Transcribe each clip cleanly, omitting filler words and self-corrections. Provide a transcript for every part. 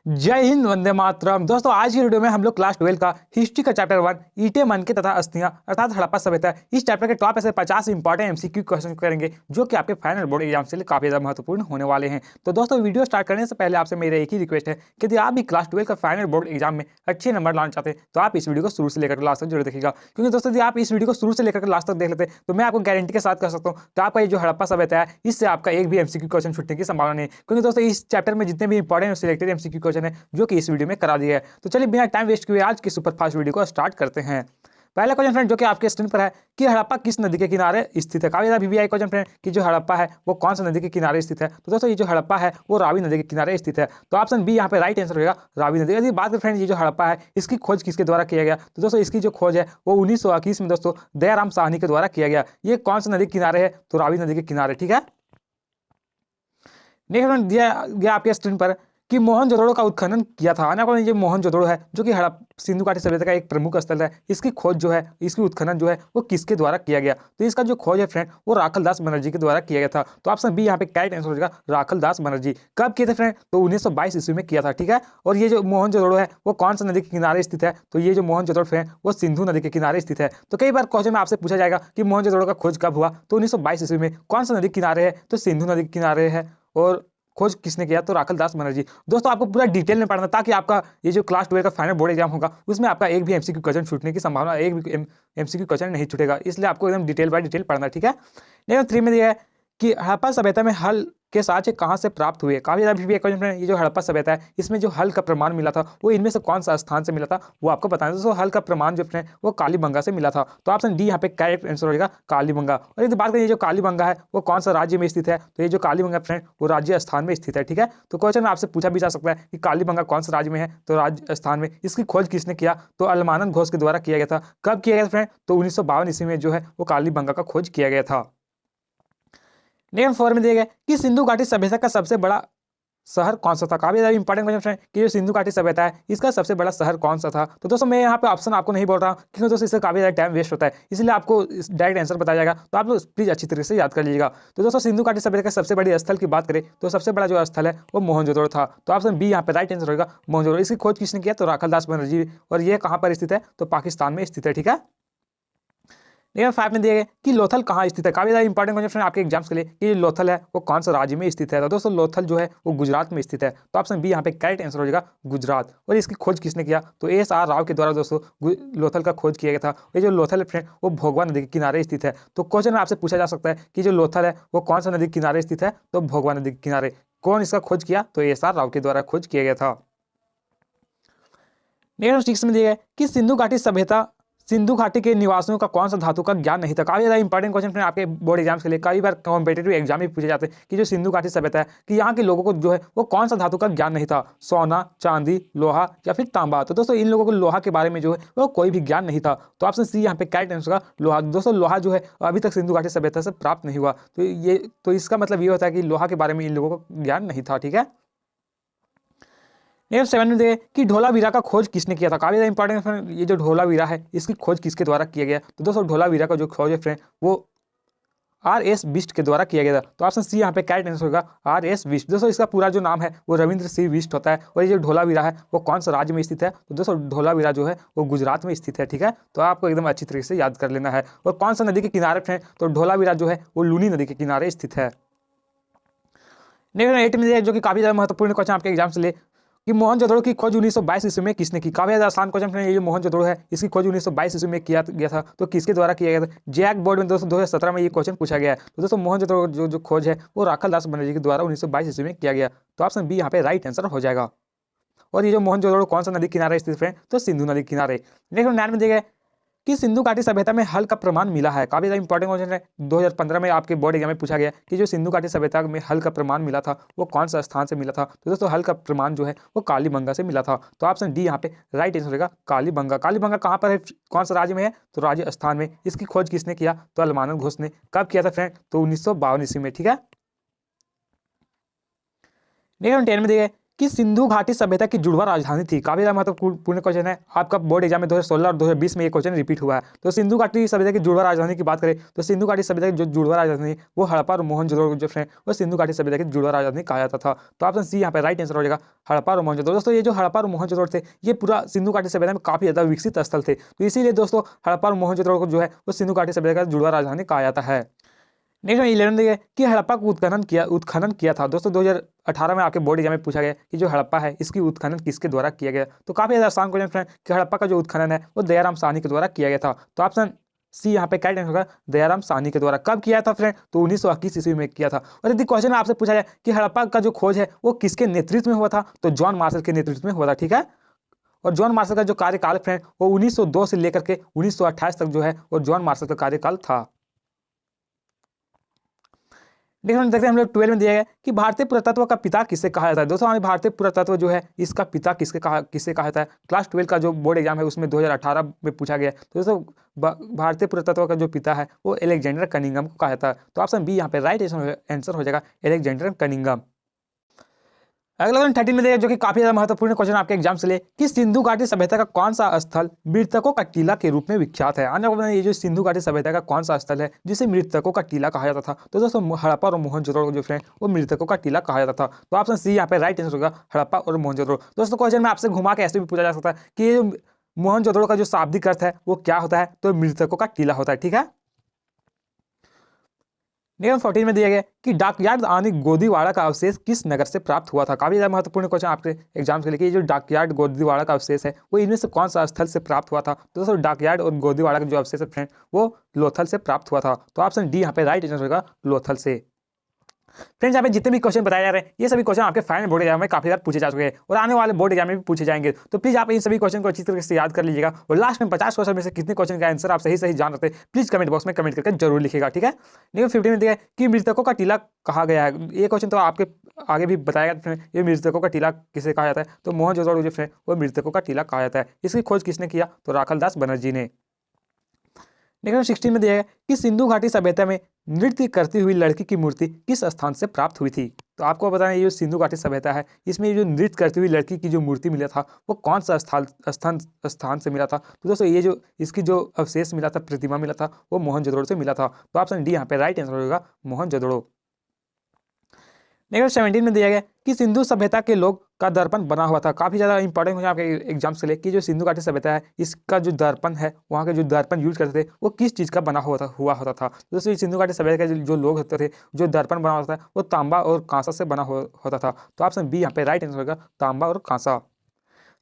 जय हिंद, वंदे मातरम। दोस्तों आज की वीडियो में हम लोग क्लास 12 का हिस्ट्री का चैप्टर 1 ईंटें मनके तथा अस्थियां अर्थात हड़प्पा सभ्यता इस चैप्टर के टॉप ऐसे 50 इंपॉर्टेंट एमसीक्यू क्वेश्चन करेंगे जो कि आपके फाइनल बोर्ड एग्जाम से लिए काफी ज्यादा महत्वपूर्ण होने वाले हैं। तो दोस्तों वीडियो स्टार्ट करने से पहले आपसे मेरा एक ही रिक्वेस्ट है कि यदि आप भी क्लास 12 का फाइनल बोर्ड एग्जाम में अच्छे नंबर लाना चाहते हैं तो आप इस वीडियो को शुरू से लेकर लास्ट तक जरूर देखिएगा, क्योंकि दोस्तों यदि आप इस वीडियो को शुरू से लेकर लास्ट तक देख लेते तो मैं आपको गारंटी के साथ कह सकता हूँ कि आपका ये जो हड़प्पा सभ्यता है इससे आपका एक भी एमसीक्यू क्वेश्चन छूटने की संभावना नहीं है, क्योंकि दोस्तों इस चैप्टर में जितने भी इंपॉर्टेंट सिलेक्टेड एमसीक्यू क्वेश्चन है जो कि इस वीडियो में करा दिया है। तो चलिए बिना टाइम वेस्ट किए आज की सुपरफास्ट वीडियो को स्टार्ट करते हैं। पहला क्वेश्चन फ्रेंड जो कि आपके स्क्रीन पर है कि हड़प्पा किस नदी के किनारे स्थित है। काफी ज्यादा वीवीआई क्वेश्चन फ्रेंड कि जो हड़प्पा है वो कौन सा नदी के किनारे स्थित है। तो दोस्तों ये जो हड़प्पा है वो रावी नदी के किनारे स्थित है। तो ऑप्शन बी यहाँ पे राइट आंसर होगा रावी नदी। यदि बात करें फ्रेंड ये जो हड़प्पा है इसकी खोज किसके द्वारा किया गया, तो दोस्तों इसकी जो खोज है वो 1921 में दोस्तों दयाराम साहनी के द्वारा किया गया। ये कौन सा नदी के किनारे है, तो रावी नदी के किनारे। ठीक है, नेक्स्ट फ्रेंड दिया गया आपके स्क्रीन पर कि मोहनजोदड़ो का उत्खनन किया था। आना ये मोहनजोदड़ो है जो कि सिंधु घाटी सभ्यता का एक प्रमुख स्थल है। इसकी खोज जो है, इसकी उत्खनन जो है वो किसके द्वारा किया गया, तो इसका जो खोज है फ्रेंड वो राखल दास बनर्जी के द्वारा किया गया था। तो ऑप्शन बी यहाँ पे करेक्ट आंसर हो जाएगा राखल दास बनर्जी। कब किए थे फ्रेंड, तो 1922 ईस्वी में किया था। ठीक है, और ये जो मोहनजोदड़ो है वो कौन सा नदी के किनारे स्थित है, तो ये जो मोहनजोदड़ो फ्रेंड वो सिंधु नदी के किनारे स्थित है। तो कई बार क्वेश्चन में आपसे पूछा जाएगा कि मोहनजोदड़ो का खोज कब हुआ, तो 1922 ईस्वी में। कौन सा नदी किनारे है, तो सिंधु नदी के किनारे है। और खोज किसने किया, तो राखल दास बनर्जी। दोस्तों आपको पूरा डिटेल में पढ़ना ताकि आपका ये जो क्लास 12 का फाइनल बोर्ड एग्जाम होगा उसमें आपका एक भी एमसीक्यू क्वेश्चन छूटने की संभावना, एक भी एमसीक्यू क्वेश्चन नहीं छूटेगा, इसलिए आपको एकदम डिटेल बाय डिटेल पढ़ना। ठीक है, लेकिन 3 में दिया है कि हड़प्पा सभ्यता में हल के साक्ष्य कहाँ से प्राप्त हुए। काफी ज्यादा भी क्वेश्चन है। ये जो हड़प्पा सभ्यता है इसमें जो हल का प्रमाण मिला था वो इनमें से कौन सा स्थान से मिला था, वो आपको बताना है। दोस्तों हल का प्रमाण जो है वो कालीबंगा से मिला था। तो ऑप्शन डी यहाँ पे करेक्ट आंसर हो जाएगा कालीबंगा। और यदि बात करें ये जो कालीबंगा है वो कौन सा राज्य में स्थित है, तो ये जो कालीबंगा फ्रेंड वो राजस्थान में स्थित है। ठीक है, तो क्वेश्चन में आपसे पूछा भी जा सकता है कि कालीबंगा कौन सा राज्य में है, तो राजस्थान में। इसकी खोज किसने किया, तो अलमानंद घोष के द्वारा किया गया था। कब किया गया था फ्रेंड, तो 1952 ईस्वी में जो है वो कालीबंगा का खोज किया गया था। नेक्स्ट 4 में दिया गया कि सिंधु घाटी सभ्यता का सबसे बड़ा शहर कौन सा था। काफी ज्यादा इंपॉर्टेंट क्वेश्चन फ्रेंड कि जो सिंधु घाटी सभ्यता है इसका सबसे बड़ा शहर कौन सा था। तो दोस्तों मैं यहाँ पे ऑप्शन आपको नहीं बोल रहा हूँ क्योंकि दोस्तों इससे काफी ज्यादा टाइम वेस्ट होता है, इसलिए आपको डायरेक्ट आंसर बताया जाएगा। तो आप लोग प्लीज अच्छी तरीके से याद कर लीजिएगा। तो दोस्तों सिंधु घाटी सभ्यता के सबसे बड़े स्थल की बात करें तो सबसे बड़ा जो स्थल है वो मोहनजोदड़ो था। तो ऑप्शन बी यहाँ पे राइट आंसर होगा मोहनजोदड़ो। इसकी खोज किसने किया, तो राखल दास बनर्जी। और ये कहाँ पर स्थित है, तो पाकिस्तान में स्थित है। ठीक है, लेकिन 5 में दिया गया कि लोथल कहाँ स्थित है। काफी ज्यादा इंपॉर्टेंट क्वेश्चन आपके एग्जाम्स के लिए कि लोथल है वो कौन सा राज्य में स्थित है। तो दोस्तों लोथल जो है वो गुजरात में स्थित है। तो ऑप्शन बी यहाँ पे करेक्ट आंसर हो जाएगा गुजरात। और इसकी खोज किसने किया, तो ASR राव के द्वारा दोस्तों लोथल का खोज किया गया था। ये जो लोथल है फ्रेंड वो भोगवा नदी के किनारे स्थित है। तो क्वेश्चन में आपसे पूछा जा सकता है कि जो लोथल है वो कौन सा नदी के किनारे स्थित है, तो भोगवा नदी के किनारे। कौन इसका खोज किया, तो ASR राव के द्वारा खोज किया गया था। नेक्स्ट 6 में दिया गया कि सिंधु घाटी के निवासियों का कौन सा धातु का ज्ञान नहीं था। काफी ज्यादा इंपॉर्टेंट क्वेश्चन आपके बोर्ड एग्जाम्स के लिए। कई बार कॉम्पिटेटिव एग्जाम में पूछे जाते हैं कि जो सिंधु घाटी सभ्यता है कि यहाँ के लोगों को जो है वो कौन सा धातु का ज्ञान नहीं था, सोना, चांदी, लोहा या फिर तांबा। तो दोस्तों इन लोगों को लोहा के बारे में जो है वो कोई भी ज्ञान नहीं था। तो ऑप्शन सी यहाँ पे करेक्ट आंसर होगा लोहा। दोस्तों लोहा जो है अभी तक सिंधु घाटी सभ्यता से प्राप्त नहीं हुआ। तो इसका मतलब ये होता है कि लोहा के बारे में इन लोगों को ज्ञान नहीं था। ठीक है, नेक्स्ट 7 में देखिए कि ढोलावीरा का खोज किसने किया था। काफी ज्यादा इंपॉर्टेंट ये जो ढोलावीरा है इसकी खोज किसके द्वारा किया गया। तो दोस्तों ढोलावीरा का जो खोज है फ्रेंड वो RS बिष्ट के द्वारा किया गया था। तो ऑप्शन सी यहाँ पे करेक्ट आंसर होगा RS बिष्ट। दोस्तों इसका पूरा जो नाम है वो रविंद्र सिंह बिष्ट होता है। और ये जो ढोलावीरा है वो कौन सा राज्य में स्थित है, तो दोस्तों ढोलावीरा जो है वो गुजरात में स्थित है। ठीक है, तो आपको एकदम अच्छी तरीके से याद कर लेना है। और कौन सा नदी के किनारे फ्रेंड, तो ढोलावीरा जो है वो लूनी नदी के किनारे स्थित है। नेक्स्ट 8 में जो कि काफी ज्यादा महत्वपूर्ण क्वेश्चन आपके एग्जाम से ले कि मोहनजोदड़ो की खोज 1922 ईस्वी में किसने की। काफी ज्यादा आसान क्वेश्चन है। ये जो मोहनजोदड़ो है इसकी खोज 1922 ईस्वी में किया गया था। तो किसके द्वारा किया गया था, जैक बोर्ड में दोस्तों 2017 में ये क्वेश्चन पूछा गया है। तो दोस्तों मोहनजोदड़ो जो खोज है वो राखल दास बनर्जी के द्वारा 1922 ईस्वी में किया गया। तो ऑप्शन बी यहाँ पे राइट आंसर हो जाएगा। और ये जो मोहनजोदड़ो कौन सा नदी किनारे स्थित है, तो सिंधु नदी किनारे। नेक्स्ट 9 में दिया गया कि सिंधु घाटी सभ्यता में हल का प्रमाण मिला है। काफी ज्यादा इंपॉर्टेंट क्वेश्चन है। 2015 में आपके बोर्ड एग्जाम में पूछा गया कि जो सिंधु घाटी सभ्यता में हल का प्रमाण मिला था वो कौन सा स्थान से मिला था। तो दोस्तों हल का प्रमाण जो है वो कालीबंगा से मिला था। तो ऑप्शन डी यहाँ पे राइट आंसर होगा कालीबंगा। कालीबंगा कहाँ पर है, कौन सा राज्य में है, तो राजस्थान में। इसकी खोज किसने किया, तो अलमानंद घोष ने। कब किया था फ्रेंड, तो 1952 ईस्वी में। ठीक है, नेक्स्ट 10 में दिया कि सिंधु घाटी सभ्यता की जुड़वा राजधानी थी। काफी ज्यादा महत्वपूर्ण क्वेश्चन है, आपका बोर्ड एग्जाम में 2016 और 2020 में ये क्वेश्चन रिपीट हुआ है। तो सिंधु घाटी सभ्यता की जुड़वा राजधानी की बात करें तो सिंधु घाटी सभ्यता की जो जुड़वा राजधानी वो हड़प्पा और मोहनजोदड़ो जो फ्रेंड वो सिंधु घाटी सभ्यता की जुड़वा राजधानी कहा जाता था। तो ऑप्शन सी यहाँ पे राइट आंसर हो जाएगा, हड़प्पा और मोहनजोदड़ो। दोस्तों ये जो हड़प्पा और मोहनजोदड़ो थे ये पूरा सिंधु घाटी सभ्यता में काफी ज्यादा विकसित स्थल थे, तो इसीलिए दोस्तों हड़प्पा और मोहनजोदड़ो को जो है वो सिंधु घाटी सभ्यता का जुड़वा राजधानी कहा जाता है। नेक्स्ट में 11 देखिए कि हड़प्पा को उत्खनन किया था। दोस्तों 2018 में आपके बोर्ड एग्जाम में पूछा गया कि जो हड़प्पा है इसकी उत्खनन किसके द्वारा किया गया। तो काफी ज्यादा आसान क्वेश्चन फ्रेंड कि हड़प्पा का जो उत्खनन है वो दयाराम साहनी के द्वारा किया गया था। तो ऑप्शन सी यहाँ पे करेक्ट आंसर होगा, दयाराम साहनी के द्वारा। कब किया था फ्रेंड, तो 1921 ईस्वी में किया था। और यदि क्वेश्चन में आपसे पूछा जाए कि हड़प्पा का जो खोज है वो किसके नेतृत्व में हुआ था, तो जॉन मार्शल के नेतृत्व में हुआ था, ठीक है। और जॉन मार्शल का जो कार्यकाल फ्रेंड वो 1902 से लेकर के 1928 तक जो है वो जॉन मार्शल का कार्यकाल था। देखते हैं हम लोग 12 में दिया गया कि भारतीय पुरातत्व का पिता किसे कहा जाता है। दोस्तों हमारे भारतीय पुरातत्व जो है इसका पिता किसे कहा जाता है। क्लास 12 का जो बोर्ड एग्जाम है उसमें 2018 में पूछा गया। तो दोस्तों भारतीय पुरातत्व का जो पिता है वो अलेक्जेंडर कनिंघम को कहा जाता है। तो ऑप्शन बी यहाँ पे राइट आंसर हो जाएगा, अलेक्जेंडर कनिंघम। अगला क्वेश्चन 13 में देगा जो कि काफी ज्यादा महत्वपूर्ण क्वेश्चन आपके एग्जाम से ले कि सिंधु घाटी सभ्यता का कौन सा स्थल मृतकों का टीला के रूप में विख्यात है। अन्य ये जो सिंधु घाटी सभ्यता का कौन सा स्थल है जिसे मृतकों का टीला कहा जाता था। तो दोस्तों हड़प्पा और मोहनजोदड़ो जो फ्रेंड वो मृतकों का टीला कहा जाता था। तो ऑप्शन सी यहाँ पे राइट आंसर होगा, हड़प्पा और मोहनजोदड़ो। दोस्तों क्वेश्चन में आपसे घुमा के ऐसे भी पूछा जा सकता है कि मोहनजोदड़ो का जो शाब्दिक अर्थ है वो क्या होता है, तो मृतकों का टीला होता है, ठीक है। नियम 14 में दिया गया कि डाकयार्ड आदि गोदीवाड़ा का अवशेष किस नगर से प्राप्त हुआ था। काफी ज्यादा महत्वपूर्ण क्वेश्चन आपके एग्जाम के लिए कि जो डाकयार्ड गोदीवाड़ा का अवशेष है वो इनमें से कौन सा स्थल से प्राप्त हुआ था। तो दोस्तों डाकयार्ड और गोदीवाड़ा का जो अवशेष है फ्रेंड वो लोथल से प्राप्त हुआ था। तो ऑप्शन डी यहाँ पे राइट आंसर होगा, लोथल से। फ्रेंड्स यहाँ पे जितने भी क्वेश्चन बताए जा रहे हैं ये सभी क्वेश्चन आपके फाइनल बोर्ड एग्जाम में काफी बार पूछे जा चुके हैं और आने वाले बोर्ड एग्जाम में भी पूछे जाएंगे। तो प्लीज आप इन सभी क्वेश्चन को अच्छी तरीके से याद कर लीजिएगा और लास्ट में 50 क्वेश्चन में से कितने क्वेश्चन का आंसर आप सही जान रहे थे प्लीज कमेंट बॉक्स में कमेंट करके जरूर लिखिएगा, ठीक है। नियम 15 में दिया है कि मृतकों का टीला कहा गया है। ये क्वेश्चन तो आपके आगे भी बताया गया फ्रेंड, ये मृतकों का टीला किसे कहा जाता है, तो मोहनजोदड़ो जो फ्रेंड वो मृतकों का टीला कहा जाता है। इसकी खोज किसने किया, तो राखलदास बनर्जी ने। नियम 16 में दिया है कि सिंधु घाटी सभ्यता में नृत्य करती हुई लड़की की मूर्ति किस स्थान से प्राप्त हुई थी। तो आपको बताना ये जो सिंधु घाटी सभ्यता है इसमें जो नृत्य करती हुई लड़की की जो मूर्ति मिला था वो कौन सा स्थान से मिला था। तो दोस्तों ये जो इसकी जो अवशेष मिला था, प्रतिमा मिला था, वो मोहनजोदड़ो से मिला था। तो ऑप्शन डी यहाँ पे राइट आंसर होगा, मोहनजोदड़ो। नेक्स्ट 17 में दिया गया कि सिंधु सभ्यता के लोग का दर्पण बना हुआ था। काफी ज्यादा इंपॉर्टेंट हो आपके एग्जाम से लेकर कि जो सिंधु घाटी सभ्यता है इसका जो दर्पण है वहाँ के जो दर्पण यूज करते थे वो किस चीज का बना हुआ होता था। दोस्तों सिंधु घाटी सभ्यता के जो लोग होते थे जो दर्पण बना होता था वो तांबा और कांसा से बना होता था। तो ऑप्शन बी यहाँ पे राइट आंसर होगा, तांबा और कांसा।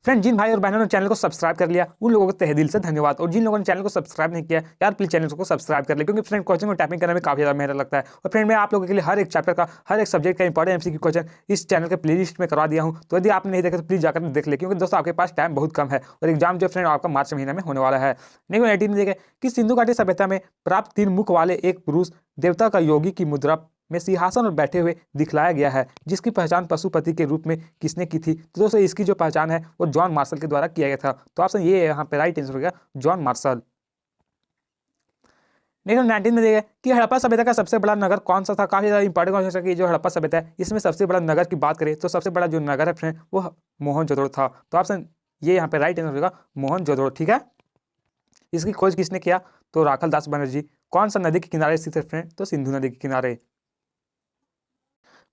फ्रेंड जिन भाई और बहनों ने चैनल को सब्सक्राइब कर लिया उन लोगों को तहे दिल से धन्यवाद, और जिन लोगों ने चैनल को सब्सक्राइब नहीं किया यार प्लीज चैनल को सब्सक्राइब कर ले, क्योंकि फ्रेंड क्वेश्चन को टाइपिंग करने में काफी ज्यादा मेहनत लगता है। और फ्रेंड मैं आप लोगों के लिए हर एक चैप्टर का हर एक सब्जेक्ट का इंपॉर्टेंट एमसीक्यू क्वेश्चन इस चैनल के प्लेलिस्ट में करवा दिया हूँ। तो यदि आपने नहीं देखा तो प्लीज जाकर देख ले, क्योंकि दोस्तों आपके पास टाइम बहुत कम है और एग्जाम जो फ्रेंड आपका मार्च महीने में होने वाला है। नियम 18 में देखें कि सिंधु घाटी सभ्यता में प्राप्त 3 मुख वाले एक पुरुष देवता का योगी की मुद्रा में सिंहासन और बैठे हुए दिखलाया गया है, जिसकी पहचान पशुपति के रूप में किसने की थी। तो दोस्तों इसकी जो पहचान है वो जॉन मार्शल के द्वारा किया गया था। तो ऑप्शन ये यहाँ पे राइट आंसर हो गया, जॉन मार्शल। नेक्स्ट 19 में देखिए कि हड़प्पा सभ्यता का सबसे बड़ा नगर कौन सा था। काफी ज्यादा इंपॉर्टेंट क्वेश्चन है कि जो हड़प्पा सभ्यता है इसमें सबसे बड़ा नगर की बात करें तो सबसे बड़ा जो नगर है फ्रेंड वो मोहनजोदड़ो था। तो ऑप्शन ये यहाँ पे राइट आंसर होगा, मोहनजोदड़ो, ठीक है। इसकी खोज किसने किया, तो राखलदास बनर्जी। कौन सा नदी के किनारे स्थित है फ्रेंड, तो सिंधु नदी के किनारे।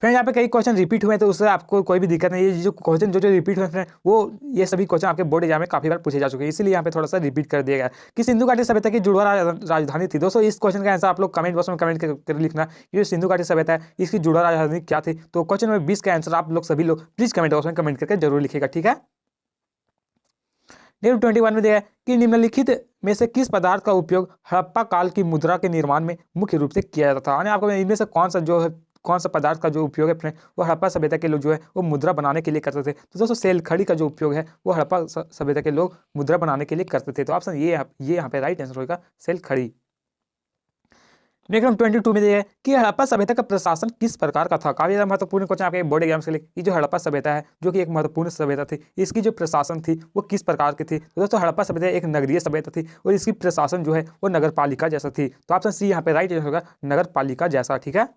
फ्रेंड यहाँ पे कई क्वेश्चन रिपीट हुए तो उससे आपको कोई भी दिक्कत नहीं है। जो क्वेश्चन जो रिपीट हुए फ्रेंड वो ये सभी क्वेश्चन आपके बोर्ड एग्जाम में काफी बार पूछे जा चुके हैं, इसीलिए यहाँ पे थोड़ा सा रिपीट कर दिया गया कि सिंधु घाटी सभ्यता की जुड़वा राजधानी थी। दोस्तों इस क्वेश्चन का आंसर आप लोग कमेंट बॉक्स में कमेंट कर लिखना। ये सिंधु घाटी सभ्यता है इसकी जुड़वा राजधानी क्या थी। तो क्वेश्चन नंबर 20 का आंसर आप लोग सभी लोग प्लीज कमेंट बॉक्स में कमेंट करके जरूर लिखेगा, ठीक है। 21 में दिया है कि निम्नलिखित में से किस पदार्थ का उपयोग हड़प्पा काल की मुद्रा के निर्माण में मुख्य रूप से किया जाता था। आपको इनमें से कौन सा पदार्थ का जो उपयोग है फ्रेंड वो हड़प्पा सभ्यता के लोग जो है वो मुद्रा बनाने के लिए करते थे। तो दोस्तों सेल खड़ी का जो उपयोग है वो हड़प्पा सभ्यता के लोग मुद्रा बनाने के लिए करते थे। तो ऑप्शन ये यहाँ पे राइट आंसर होगा, सेल खड़ी। नेक्स्ट 22 में दिया है कि हड़प्पा सभ्यता का प्रशासन किस प्रकार का था। काफी ज्यादा महत्वपूर्ण क्वेश्चन आपके बोर्ड एग्जाम के लिए। ये जो हड़प्पा सभ्यता है जो कि एक महत्वपूर्ण सभ्यता थी, इसकी जो प्रशासन थी वो किस प्रकार की थी। तो दोस्तों हड़प्पा सभ्यता एक नगरीय सभ्यता थी और इसकी प्रशासन जो है वो नगर पालिका जैसा थी। तो ऑप्शन सी यहाँ पे राइट आंसर होगा, नगर पालिका जैसा, ठीक है।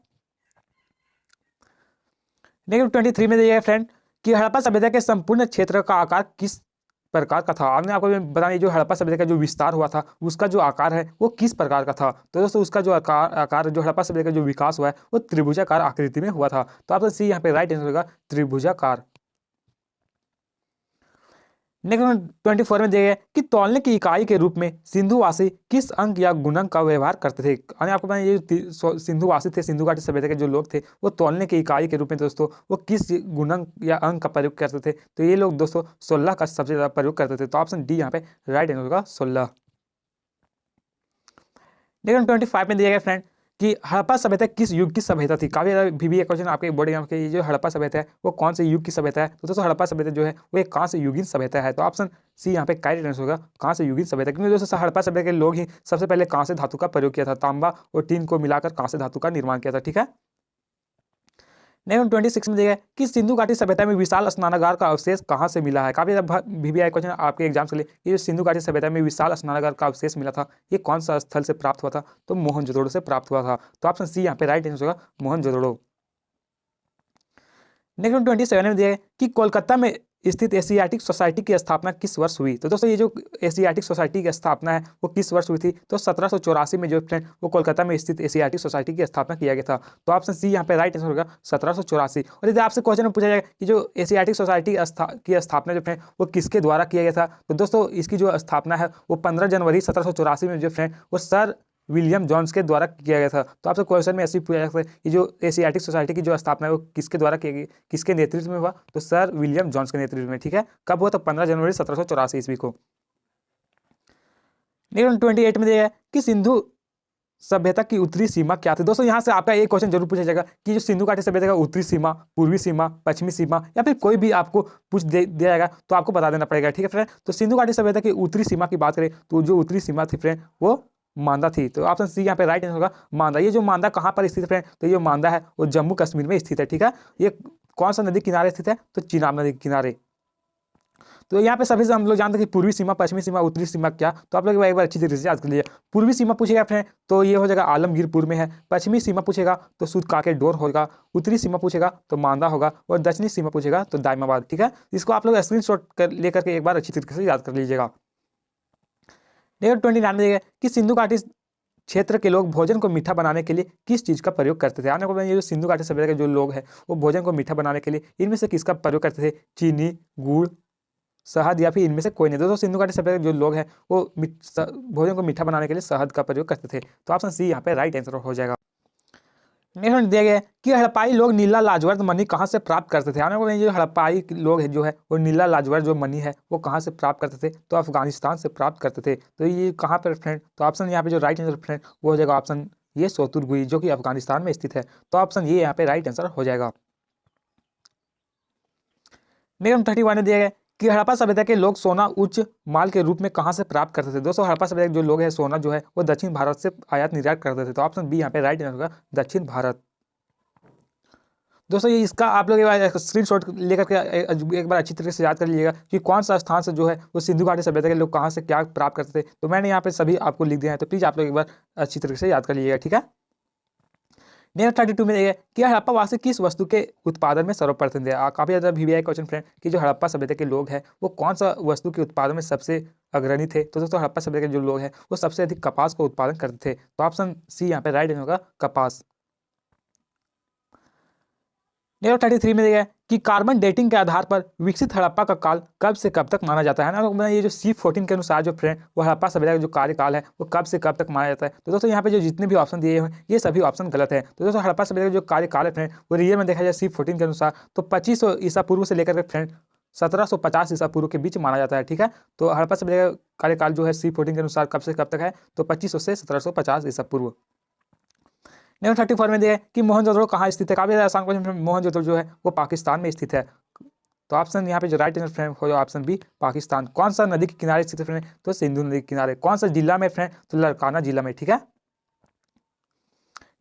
नेक्स्ट 23 में दिया है फ्रेंड कि हड़प्पा सभ्यता के संपूर्ण क्षेत्र का आकार किस प्रकार का था। आपने आपको बताया जो हड़प्पा सभ्यता का जो विस्तार हुआ था उसका जो आकार है वो किस प्रकार का था। तो दोस्तों उसका जो आकार जो हड़प्पा सभ्यता का जो विकास हुआ है वो त्रिभुजाकार आकृति में हुआ था। तो आपका सी यहाँ पे राइट आंसर होगा त्रिभुजाकार। नेक्स्ट 24 में दिया गया कि तौलने की इकाई के रूप में सिंधुवासी किस अंक या गुणक का व्यवहार करते थे। यानी आपको पता है ये सिंधुवासी थे, सिंधु घाटी सभ्यता के जो लोग थे वो तौलने की इकाई के रूप में दोस्तों वो किस गुणक या अंक का प्रयोग करते थे। तो ये लोग दोस्तों 16 का सबसे ज्यादा प्रयोग करते थे। तो ऑप्शन डी यहाँ पे राइट आंसर होगा 16। नेक्स्ट 25 में दिया गया फ्रेंड कि हड़प्पा सभ्यता किस युग की सभ्यता थी। काफी ज्यादा भी क्वेश्चन आपके बोर्ड एग्जाम के, ये जो हड़प्पा सभ्यता है वो कौन से युग की सभ्यता है। तो दोस्तों हड़प्पा सभ्यता जो है वो एक कहाँ से युगीन सभ्यता है। तो ऑप्शन सी यहाँ पे करेक्ट आंसर होगा कहाँ से युगीन सभ्यता, क्योंकि दोस्तों हड़प्पा सभ्यता के लोग ही सबसे पहले कांस्य धातु का प्रयोग किया था, तांबा और टीन को मिलाकर कांस्य धातु का निर्माण किया था। ठीक है। नेक्स्ट 26 में दिया गया कि सिंधु घाटी सभ्यता में विशाल स्नानागार का अवशेष कहाँ से मिला है। काफी VVI क्वेश्चन आपके एग्जाम के लिए, ये जो सिंधु घाटी सभ्यता में विशाल स्नानागार का अवशेष मिला था ये कौन सा स्थल से प्राप्त हुआ था। तो मोहनजोदड़ो से प्राप्त हुआ था। तो ऑप्शन सी यहाँ पे राइट आंसर होगा मोहनजोदड़ो। नेक्स्ट 27 में दिया गया कि कोलकाता में स्थित एशियाटिक सोसाइटी की स्थापना किस वर्ष हुई। तो दोस्तों ये जो एशियाटिक सोसाइटी की स्थापना है वो किस वर्ष हुई थी। तो 1784 में जो फ्रेंड वो कोलकाता में स्थित एशियाटिक सोसाइटी की स्थापना किया गया था। तो ऑप्शन सी यहाँ पे राइट आंसर होगा 1784। और यदि आपसे क्वेश्चन में पूछा जाएगा कि जो एशियाटिक सोसाइटी की स्थापना जो फ्रेंड वो किसके द्वारा किया गया था। तो दोस्तों इसकी जो स्थापना है वो 15 जनवरी 1784 में जो फ्रेंड वो सर विलियम जॉन्स के द्वारा किया गया था। तो आपसे क्वेश्चन में ऐसे पूछा जा सकता है कि जो एशियाटिक सोसाइटी की जो स्थापना है वो किसके द्वारा की गई, किसके नेतृत्व में हुआ। तो सर विलियम जॉन्स के नेतृत्व में। ठीक है। कब हुआ? तो 15 जनवरी 1784 ईस्वी को। 28 में दिया है कि सिंधु सभ्यता की उत्तरी सीमा क्या थी। दोस्तों यहाँ से आपका एक क्वेश्चन जरूर पूछा जाएगा कि जो सिंधु घाटी सभ्यता का उत्तरी सीमा, पूर्वी सीमा, पश्चिमी सीमा या फिर कोई भी आपको पूछ दिया जाएगा तो आपको बता देना पड़ेगा। ठीक है फ्रेंड। तो सिंधु घाटी सभ्यता की उत्तरी सीमा की बात करें तो जो उत्तरी सीमा थी फ्रेंड वो मांदा थी। तो ऑप्शन सी यहाँ पे राइट आंसर होगा मांदा। ये जो मांदा कहाँ पर स्थित है फ्रेंड? तो ये मांदा है वो जम्मू कश्मीर में स्थित है। ठीक है। ये कौन सा नदी किनारे स्थित है? तो चिनाब नदी के किनारे। तो यहाँ पे सभी से हम लोग जानते हैं कि पूर्वी सीमा, पश्चिमी सीमा, उत्तरी सीमा क्या। तो आप लोग एक बार अच्छी तरीके से याद कर लीजिए। पूर्वी सीमा पूछेगा फ्रेंड तो ये हो जाएगा आलमगीरपुर में है। पश्चिमी सीमा पूछेगा तो सूद काकेडोर होगा। उत्तरी सीमा पूछेगा तो मांदा होगा। और दक्षिणी सीमा पूछेगा तो दाइमाबाद। ठीक है। इसको आप लोग स्क्रीनशॉट लेकर के एक बार अच्छी तरीके से याद कर लीजिएगा। 29 में देगा कि सिंधु घाटी क्षेत्र के लोग भोजन को मीठा बनाने के लिए किस चीज का प्रयोग करते थे। आने को ये जो सिंधु घाटी सभ्यता के जो लोग हैं वो भोजन को मीठा बनाने के लिए इनमें से किसका प्रयोग करते थे? चीनी, गुड़, शहद या फिर इनमें से कोई नहीं। दोस्तों सिंधु घाटी सभ्यता के जो लोग हैं वो भोजन को मीठा बनाने के लिए शहद का प्रयोग करते थे। तो ऑप्शन सी यहाँ पे राइट आंसर हो जाएगा। नेक्स्ट दिया गया कि हड़प्पाई लोग नीला लाजवर्द मणि कहाँ से प्राप्त करते थे। आने को जो हड़प्पाई लोग है जो है वो नीला लाजवर्द जो मणि है वो कहाँ से प्राप्त करते थे? तो अफगानिस्तान से प्राप्त करते थे। तो ये कहाँ पर फ्रेंड? तो ऑप्शन यहाँ पे जो राइट आंसर फ्रेंड वो हो जाएगा ऑप्शन ये सोतुरगुई जो कि अफगानिस्तान में स्थित है। तो ऑप्शन ये यहाँ पे राइट आंसर हो जाएगा। नेक्स्ट 31 दिया गया कि हड़प्पा सभ्यता के लोग सोना उच्च माल के रूप में कहाँ से प्राप्त करते थे। दोस्तों हड़प्पा सभ्यता के जो लोग हैं सोना जो है वो दक्षिण भारत से आयात निर्यात करते थे। तो ऑप्शन बी यहाँ पे राइट आंसर होगा दक्षिण भारत। दोस्तों ये इसका आप लोग स्क्रीनशॉट लेकर के एक बार अच्छी तरीके से याद कर लीजिएगा कि कौन सा स्थान से जो है वो सिंधु घाटी सभ्यता के लोग कहाँ से क्या प्राप्त करते थे। तो मैंने यहाँ पे सभी आपको लिख दिया है। तो प्लीज आप लोग एक बार अच्छी तरीके से याद कर लीजिएगा। ठीक है। नेक्स्ट 32 में देखिए कि हड़प्पा वासी किस वस्तु के उत्पादन में सर्वप्रथम थे। काफी ज्यादा VVI क्वेश्चन फ्रेंड कि जो हड़प्पा सभ्यता के लोग हैं वो कौन सा वस्तु के उत्पादन में सबसे अग्रणी थे। तो दोस्तों हड़प्पा सभ्यता के जो लोग हैं वो सबसे अधिक कपास का उत्पादन करते थे। तो ऑप्शन सी यहाँ पे राइट आंसर होगा कपास। नेक्स्ट 33 में देखा कि कार्बन डेटिंग के आधार पर विकसित हड़प्पा का काल कब से कब तक माना जाता है ना। ये जो C14 के अनुसार जो फ्रेंड वो हड़प्पा सभ्यता का जो कार्यकाल है वो कब से कब तक माना जाता है। तो दोस्तों यहाँ पे जो जितने भी ऑप्शन दिए हैं ये सभी ऑप्शन गलत है। तो दोस्तों हड़प्पा सभ्यता का जो कार्यकाल है फ्रेंड वो रियल में देखा जाए C14 के अनुसार तो 2500 ईसा पूर्व से लेकर के फ्रेंड 1750 ईसा पूर्व के बीच माना जाता है। ठीक है। तो हड़प्पा सभ्यता का कार्यकाल जो है C14 के अनुसार कब से कब तक है? तो 2500 से 1750 ईसा पूर्व। नेक्स्ट 34 में दिया है कि मोहनजोदड़ो कहाँ स्थित है। काफी आसान क्वेश्चन। मोहनजोदड़ो जो है वो पाकिस्तान में स्थित है। तो ऑप्शन यहाँ पे जो राइट आंसर फ्रेंड हो जाए ऑप्शन बी पाकिस्तान। कौन सा नदी के किनारे स्थित है फ्रेंड? तो सिंधु नदी के किनारे। कौन सा जिला में फ्रेंड? तो लड़काना जिला में। ठीक है।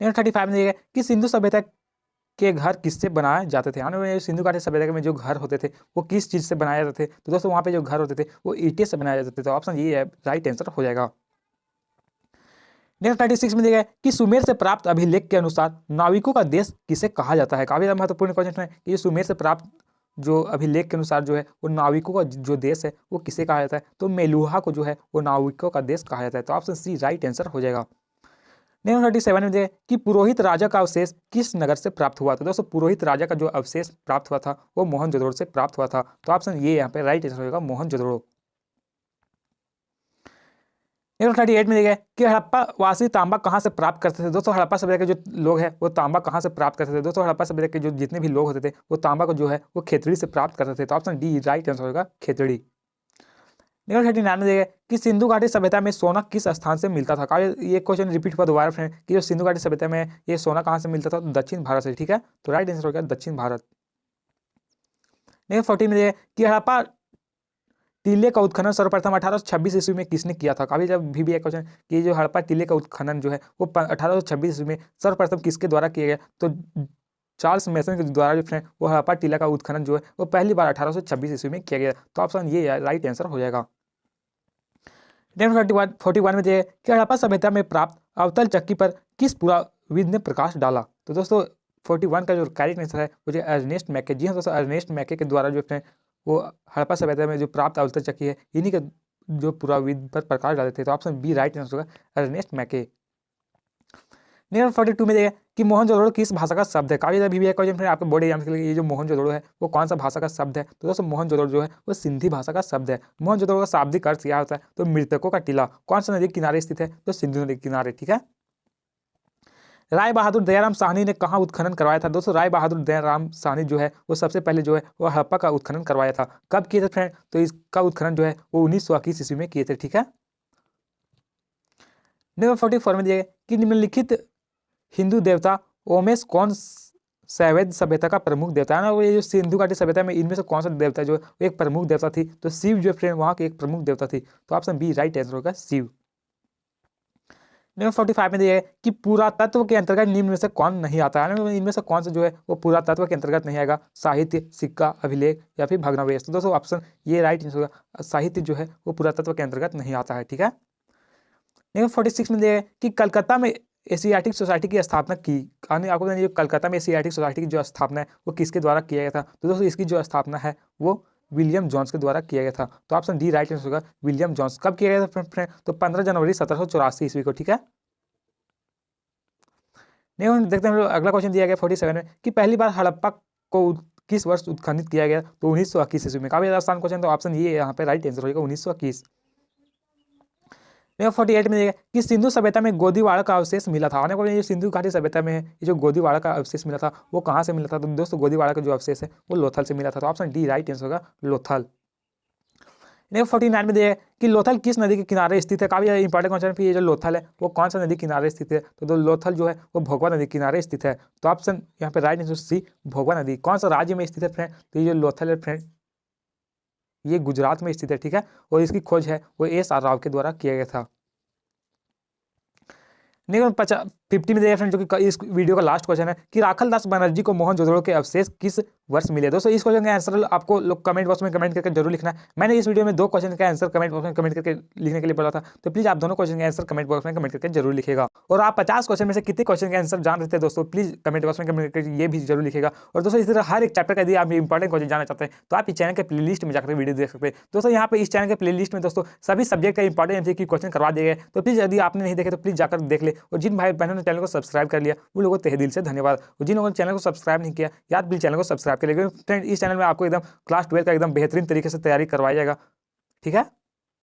नेक्स्ट 35 में दिया गया कि सिंधु सभ्यता के घर किससे बनाए जाते थे। आने सिंधु घाटी सभ्यता में जो घर होते थे वो किस चीज से बनाए जाते थे। तो दोस्तों वहाँ पे जो घर होते थे वो ईंटे से बनाए जाते थे। तो ऑप्शन ये है राइट आंसर हो जाएगा। नेक्स्ट 36 में दिया गया कि सुमेर से प्राप्त अभिलेख के अनुसार नाविकों का देश किसे कहा जाता है। काफी महत्वपूर्ण क्वेश्चन है। ये सुमेर से प्राप्त जो अभिलेख के अनुसार जो है वो नाविकों का जो देश है वो किसे कहा जाता है, तो मेलुहा को जो है वो नाविकों का देश कहा जाता है। तो ऑप्शन सी राइट आंसर हो जाएगा। 1937 में देखिए कि पुरोहित राजा का अवशेष किस नगर से प्राप्त हुआ था। दोस्तों पुरोहित राजा का जो अवशेष प्राप्त हुआ था वो मोहनजोदड़ो से प्राप्त हुआ था। तो ऑप्शन ये यहाँ पे राइट आंसर होगा मोहनजोदड़ो। 1938 में देखिए कि हड़प्पा वासी तांबा कहाँ से प्राप्त करते थे। दोस्तों हड़प्पा सभ्यता के जो लोग हैं वो तांबा कहाँ से प्राप्त करते थे। दोस्तों हड़प्पा सभ्यता के जो जितने भी लोग होते थे वो तांबा को जो है वो खेतड़ी से प्राप्त करते थे। तो ऑप्शन डी राइट आंसर होगा खेतड़ी। 1939 में देखिए कि सिंधु घाटी सभ्यता में सोना किस स्थान से मिलता था। ये क्वेश्चन रिपीट हुआ दोबारा फ्रेंड कि जो सिंधु घाटी सभ्यता में ये सोना कहाँ से मिलता था, दक्षिण भारत से। ठीक है, तो राइट आंसर होगा दक्षिण भारत। 1940 में देखिए कि हड़प्पा टीले का उत्खनन सर्वप्रथम 1826 ईस्वी में किसने किया था। काफी जब भी एक क्वेश्चन कि जो हड़प्पा टीले का उत्खनन जो है वो 1826 ईस्वी में सर्वप्रथम किसके द्वारा किया गया, तो चार्ल्स मेसन के द्वारा जो फ्रेंड वो हड़प्पा टीला का उत्खनन जो है वो पहली बार 1826 ईस्वी में किया गया। तो ऑप्शन ये राइट आंसर हो जाएगा। 1941 में देखिए कि हड़प्पा सभ्यता में प्राप्त अवतल चक्की पर किस पुराविद ने प्रकाश डाला। तो दोस्तों 41 का जो करेक्ट आंसर है वो जो अर्नेस्ट मैके। जी हाँ दोस्तों, अर्नेस्ट मैके के द्वारा जो है वो हड़प्पा सभ्यता में जो प्राप्त अवतल चक्की है इन्हीं के जो पुराविद पर प्रकाश डाले थे। तो ऑप्शन बी राइट आंसर होगा अर्नेस्ट मैके। 1942 में देखिए कि मोहनजोदड़ो किस भाषा का शब्द है। काफी अभी भी क्वेश्चन फिर आपके बोर्ड एग्जाम के लिए ये जो मोहनजोदड़ो है वो कौन सा भाषा का शब्द है। तो दोस्तों मोहनजोदड़ो जो है वो सिंधी भाषा का शब्द है। मोहनजोदड़ो का शाब्दिक अर्थ क्या होता है, तो मृतकों का टीला। कौन सा नदी के किनारे स्थित है, तो सिंधु नदी के किनारे। ठीक है। राय बहादुर दयाराम साहनी ने कहाँ उत्खनन करवाया था। दोस्तों राय बहादुर दयाराम साहनी जो है वो सबसे पहले जो है वो हड़प्पा का उत्खनन करवाया था। कब किए थे फ्रेंड, तो इसका उत्खनन जो है वो 1921 ईस्वी में किए थे। ठीक है। 1944 में दिया गया कि निम्नलिखित हिंदू देवता ओमेश कौन सैवैध सभ्यता का प्रमुख देवता है ना। वो ये जो सिंधु घाटी सभ्यता में इनमें से कौन सा देवता जो है एक प्रमुख देवता थी, तो शिव जो फ्रेंड वहाँ की एक प्रमुख देवता थी। तो ऑप्शन बी राइट आंसर होगा शिव। 1945 में दिया है कि पुरातत्व के अंतर्गत निम्न में से कौन नहीं आता है। इनमें से कौन सा जो है वो पुरातत्व के अंतर्गत नहीं आएगा, साहित्य, सिक्का, अभिलेख या फिर भग्नावशेष। तो दोस्तों ऑप्शन ये राइट आंसर होगा साहित्य जो है वो पुरातत्व के अंतर्गत नहीं आता है। ठीक है। 1946 में दिया है कि कलकत्ता में एशियाटिक सोसाइटी की स्थापना की। आपको जो कलकत्ता में एशियाटिक सोसाइटी की जो स्थापना है वो किसके द्वारा किया गया था। तो दोस्तों इसकी जो स्थापना है वो विलियम जॉन्स के द्वारा किया गया था। तो ऑप्शन डी राइट आंसर होगा विलियम जॉन्स। कब किया गया था फ्रेंड, तो 15 जनवरी 1784 ईस्वी को। ठीक है। नहीं देखते हैं अगला क्वेश्चन दिया गया 47 में कि पहली बार हड़प्पा को किस वर्ष उत्खनन किया गया, तो 1921 ईस्वी में। काफी आसान क्वेश्चन, तो ऑप्शन ये यहाँ पे राइट आंसर होगा 1921। 48 में कि सिंधु सभ्यता में गोदीवाड़ा का अवशेष मिला था। आने वाले सिंधु घाटी सभ्यता में है ये जो गोदीवाड़ा का अवशेष मिला था वो कहाँ से मिला था। तो दोस्तों गोदीवाड़ा का जो अवशेष है वो लोथल से मिला था। तो ऑप्शन डी राइट आंसर होगा लोथल। 49 में दिया है कि लोथल किस नदी के किनारे स्थित है। काफी इंपॉर्टेंट क्वेश्चन है। ये जो लोथल है वो कौन सा नदी किनारे स्थित है, तो लोथल जो है वो भोगवा नदी किनारे स्थित है। तो ऑप्शन यहाँ पे राइट आंसर सी भोगवा नदी। कौन सा राज्य में स्थित है फ्रेंड, तो ये जो लोथल है फ्रेंड ये गुजरात में स्थित है। ठीक है। और इसकी खोज है वो एस.आर. राव के द्वारा किया गया था। 50 में देखिए फ्रेंड जो कि इस वीडियो का लास्ट क्वेश्चन है कि राखलदास बनर्जी को मोहनजोदड़ो के अवशेष किस वर्ष मिले। दोस्तों इस क्वेश्चन का आंसर आपको लोग कमेंट बॉक्स में कमेंट करके जरूर लिखना है। मैंने इस वीडियो में 2 क्वेश्चन का आंसर कमेंट बॉक्स में कमेंट करके लिखने के लिए बोला था, तो प्लीज आप दोनों क्वेश्चन का आंसर कमेंट बॉक्स में कमेंट करके जरूर लिखेगा। और आप 50 क्वेश्चन में से कितने क्वेश्चन का आंसर जान रहे थे दोस्तों, प्लीज कमेंट बॉक्स में कमेंट करके ये भी जरूर लिखेगा। और दोस्तों इस तरह हर एक चैप्टर का यदि आप इंपॉर्टेंट क्वेश्चन जानना चाहते हैं तो आप इस चैनल के प्लेलिस्ट में जाकर वीडियो देख सकते हैं। दोस्तों यहाँ पे इस चैनल के प्लेलिस्ट में दोस्तों सभी सब्जेक्ट का इंपॉर्टेंट एमसीक्यू क्वेश्चन करवा दिए गए। तो प्लीज यदि आपने नहीं देखे तो प्लीज जाकर देख ले। और जिन भाई बहनों ने चैनल को सब्सक्राइब कर लिया उन लोगों को तहे दिल से धन्यवाद। और जिन लोगों ने चैनल को सब्सक्राइब नहीं किया याद प्लीज चैनल को सब्सक्राइब कर लीजिए। फ्रेंड इस चैनल में आपको एकदम क्लास 12 का एकदम बेहतरीन तरीके से तैयारी करवाया जाएगा। ठीक है।